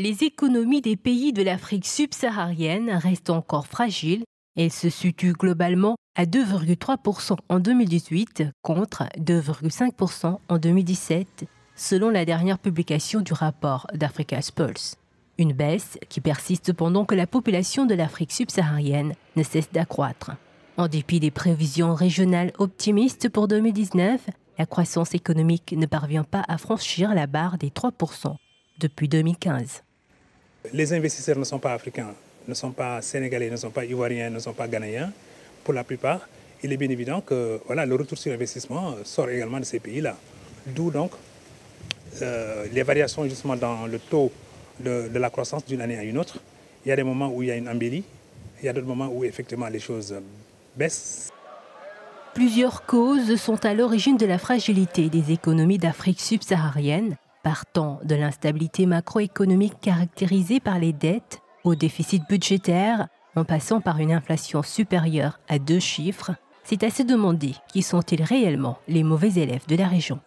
Les économies des pays de l'Afrique subsaharienne restent encore fragiles. Elles se situent globalement à 2,3% en 2018 contre 2,5% en 2017, selon la dernière publication du rapport d'Africa's Pulse. Une baisse qui persiste pendant que la population de l'Afrique subsaharienne ne cesse d'accroître. En dépit des prévisions régionales optimistes pour 2019, la croissance économique ne parvient pas à franchir la barre des 3% depuis 2015. Les investisseurs ne sont pas africains, ne sont pas sénégalais, ne sont pas ivoiriens, ne sont pas ghanéens. Pour la plupart, il est bien évident que le retour sur investissement sort également de ces pays-là. D'où donc les variations justement dans le taux de la croissance d'une année à une autre. Il y a des moments où il y a une embellie, il y a d'autres moments où effectivement les choses baissent. Plusieurs causes sont à l'origine de la fragilité des économies d'Afrique subsaharienne, partant de l'instabilité macroéconomique caractérisée par les dettes au déficit budgétaire, en passant par une inflation supérieure à 2 chiffres. C'est à se demander qui sont-ils réellement les mauvais élèves de la région.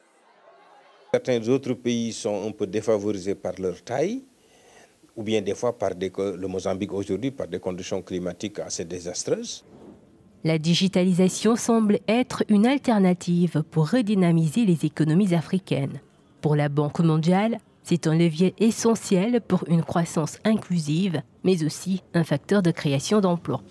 Certains autres pays sont un peu défavorisés par leur taille, ou bien des fois par le Mozambique aujourd'hui par des conditions climatiques assez désastreuses. La digitalisation semble être une alternative pour redynamiser les économies africaines. Pour la Banque mondiale, c'est un levier essentiel pour une croissance inclusive, mais aussi un facteur de création d'emplois.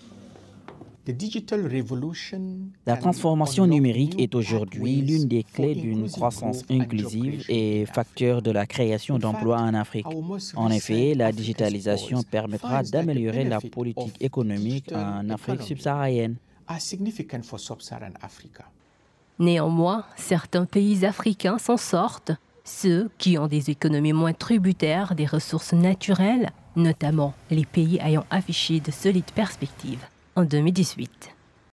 La transformation numérique est aujourd'hui l'une des clés d'une croissance inclusive et facteur de la création d'emplois en Afrique. En effet, la digitalisation permettra d'améliorer la politique économique en Afrique subsaharienne. Néanmoins, certains pays africains s'en sortent. Ceux qui ont des économies moins tributaires des ressources naturelles, notamment les pays ayant affiché de solides perspectives en 2018.